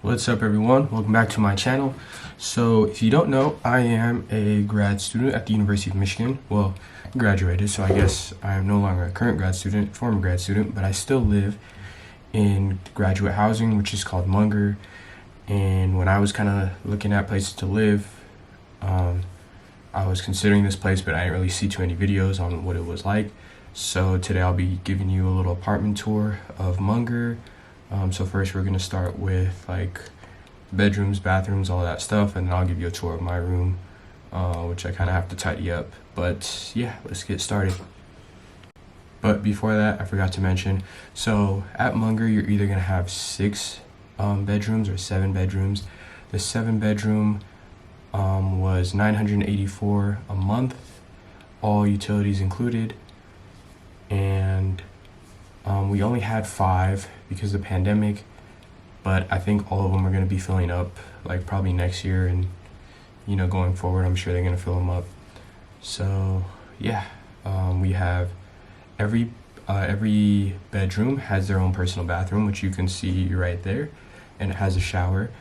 What's up everyone, welcome back to my channel. So if you don't know, I am a grad student at the University of Michigan. Well, graduated, so I guess I am no longer a current grad student, former grad student, but I still live in graduate housing, which is called Munger. And when I was kind of looking at places to live, I was considering this place, but I didn't really see too many videos on what it was like. So today I'll be giving you a little apartment tour of Munger. So first we're gonna start with like bedrooms, bathrooms, all that stuff, and then I'll give you a tour of my room, which I kind of have to tidy up. But yeah, let's get started. But before that, I forgot to mention, so at Munger you're either gonna have 6 bedrooms or 7 bedrooms. The 7 bedroom was $984 a month, all utilities included, and we only had 5 because of the pandemic, but I think all of them are going to be filling up, like probably next year, and you know, going forward I'm sure they're going to fill them up. So yeah, we have every bedroom has their own personal bathroom, which you can see right there, and it has a shower.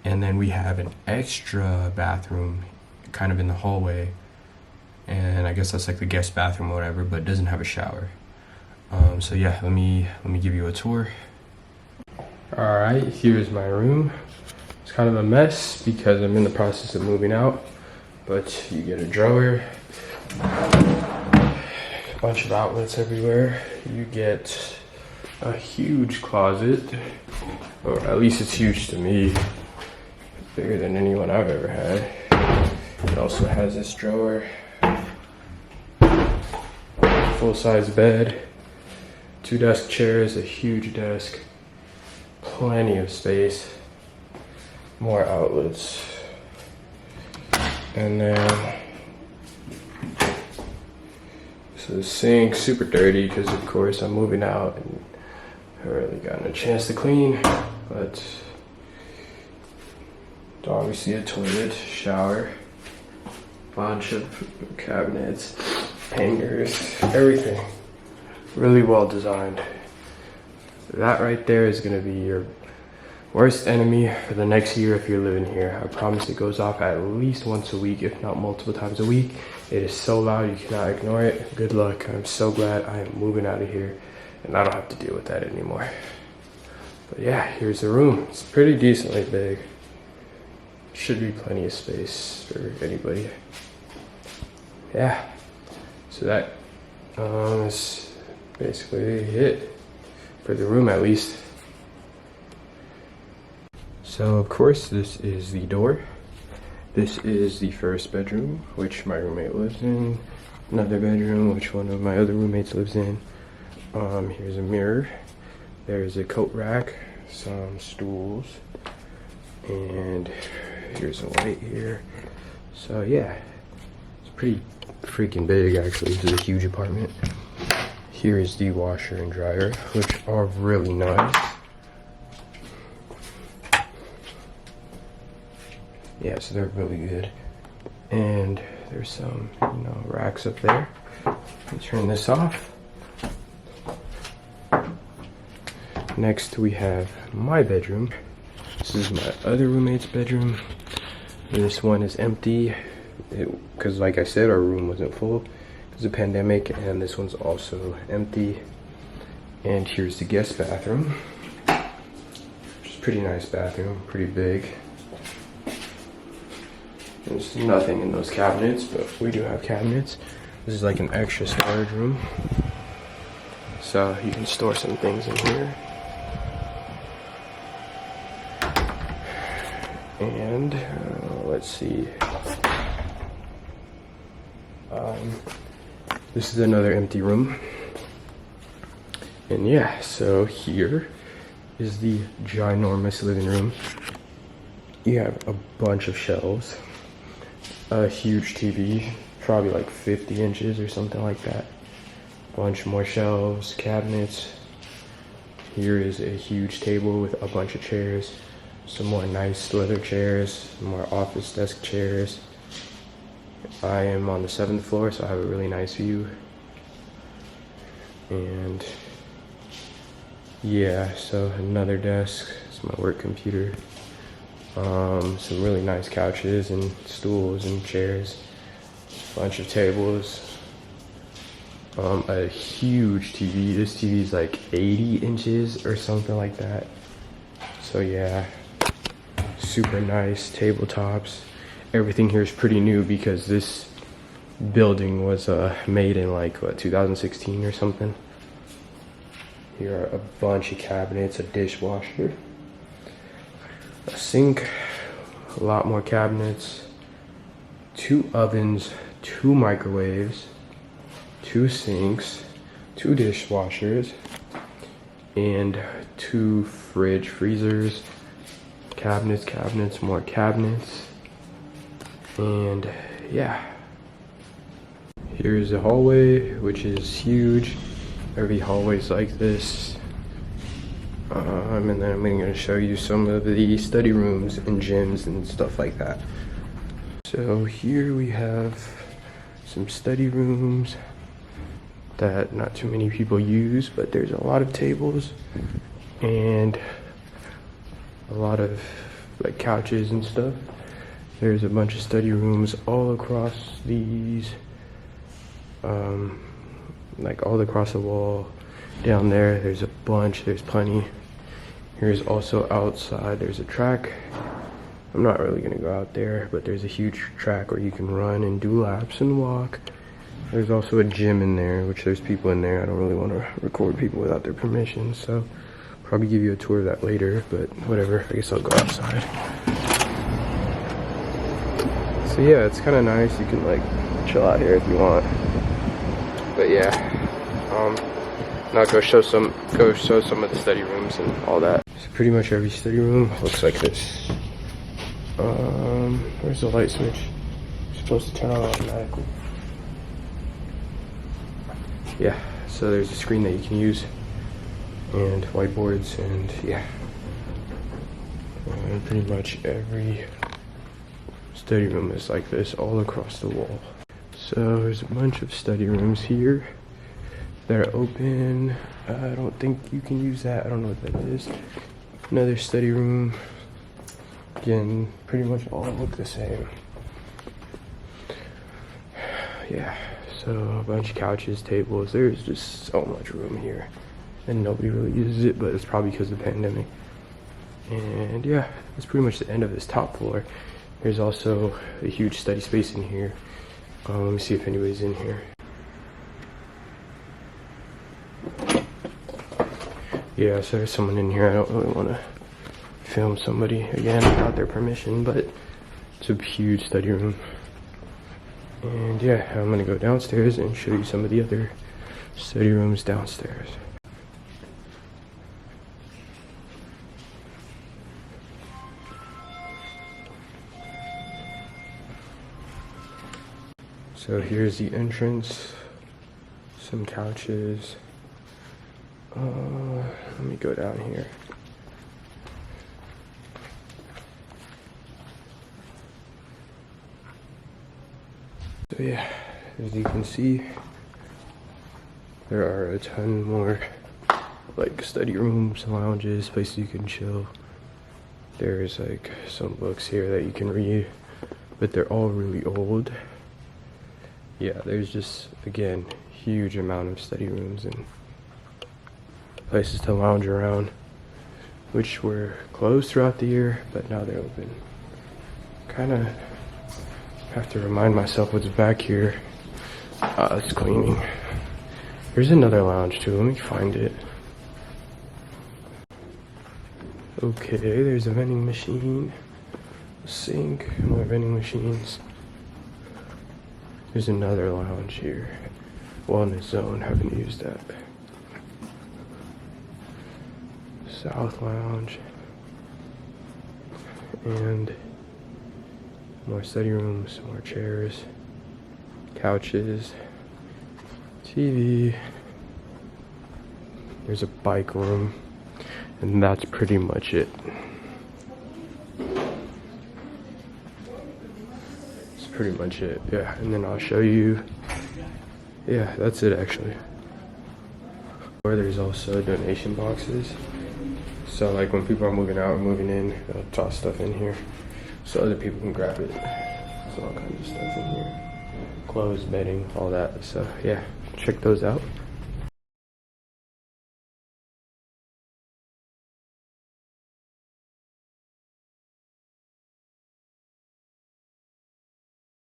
And then we have an extra bathroom kind of in the hallway, and I guess that's like the guest bathroom or whatever, but it doesn't have a shower. So yeah, let me give you a tour. All right, here's my room. It's kind of a mess because I'm in the process of moving out, but you get a drawer, a bunch of outlets everywhere. You get a huge closet, or at least it's huge to me, bigger than anyone I've ever had. It also has this drawer, full-size bed, 2 desk chairs, a huge desk, plenty of space, more outlets, and then so the sink, super dirty because of course I'm moving out and I haven't really gotten a chance to clean, but obviously a toilet, shower, bunch of cabinets, hangers, everything. Really well designed. That right there is gonna be your worst enemy for the next year if you're living here. I promise it goes off at least once a week, if not multiple times a week. It is so loud, you cannot ignore it. Good luck. I'm so glad I am moving out of here and I don't have to deal with that anymore. But yeah, here's the room. It's pretty decently big. Should be plenty of space for anybody. Yeah, so that is basically it for the room, at least. So of course this is the door. This is the first bedroom, which my roommate lives in. Another bedroom, which one of my other roommates lives in. Here's a mirror. There's a coat rack, some stools, and here's a light here. So yeah, it's pretty freaking big actually. This is a huge apartment. Here is the washer and dryer, which are really nice. Yeah, so they're really good. And there's some, you know, racks up there. Let me turn this off. Next we have my bedroom. This is my other roommate's bedroom. This one is empty because like I said, our room wasn't full because of the pandemic, and this one's also empty. And here's the guest bathroom, which is a pretty nice bathroom, pretty big. There's nothing in those cabinets, but we do have cabinets. This is like an extra storage room, so you can store some things in here. And let's see, this is another empty room. And yeah, so here is the ginormous living room. You have a bunch of shelves, a huge TV, probably like 50 inches or something like that, bunch more shelves, cabinets. Here is a huge table with a bunch of chairs, some more nice leather chairs, some more office desk chairs. I am on the 7th floor, so I have a really nice view. And yeah, so another desk, is my work computer. Some really nice couches and stools and chairs, bunch of tables, a huge TV. This TV is like 80 inches or something like that. So yeah, super nice tabletops. Everything here is pretty new because this building was made in like what, 2016 or something. Here are a bunch of cabinets, a dishwasher, a sink, a lot more cabinets, 2 ovens, 2 microwaves, 2 sinks, 2 dishwashers, and 2 freezers, cabinets, more cabinets, and yeah. Here's the hallway, which is huge. Every hallway's like this. And then I'm going to show you some of the study rooms and gyms and stuff like that. So here we have some study rooms that not too many people use, but there's a lot of tables and a lot of like couches and stuff. There's a bunch of study rooms all across these, like all across the wall. Down there, there's a bunch, there's plenty. Here's also outside, there's a track. I'm not really gonna go out there, but there's a huge track where you can run and do laps and walk. There's also a gym in there, which there's people in there. I don't really want to record people without their permission, so probably give you a tour of that later, but whatever, I guess I'll go outside. So yeah, it's kind of nice. You can like chill out here if you want. But yeah, now go show some of the study rooms and all that. So pretty much every study room looks like this. Where's the light switch? It's supposed to turn on automatically. Yeah, so there's a screen that you can use and whiteboards, and yeah, and pretty much every study room is like this all across the wall. So there's a bunch of study rooms here that are open. I don't think you can use that. I don't know what that is. Another study room. Again, pretty much all look the same. Yeah, so a bunch of couches, tables. There's just so much room here. And nobody really uses it, but it's probably because of the pandemic. And yeah, that's pretty much the end of this top floor. There's also a huge study space in here. Let me see if anybody's in here. Yeah, so there's someone in here. I don't really want to film somebody again without their permission, but it's a huge study room. And yeah, I'm gonna go downstairs and show you some of the other study rooms downstairs. So here's the entrance, some couches. Let me go down here. So yeah, as you can see, there are a ton more like study rooms, lounges, places you can chill. There's like some books here that you can read, but they're all really old. Yeah, there's just, again, huge amount of study rooms and places to lounge around, which were closed throughout the year, but now they're open. Kind of have to remind myself what's back here. It's cleaning. There's another lounge too, let me find it. Okay, there's a vending machine, a sink, more vending machines. There's another lounge here. Wellness zone, haven't used that. South lounge. And more study rooms, more chairs, couches, TV. There's a bike room, and that's pretty much it. Pretty much it, yeah. And then I'll show you, yeah, that's it actually. Or there's also donation boxes. So like when people are moving out or moving in, they'll toss stuff in here so other people can grab it. So all kinds of stuff in here. Clothes, bedding, all that. So yeah, check those out.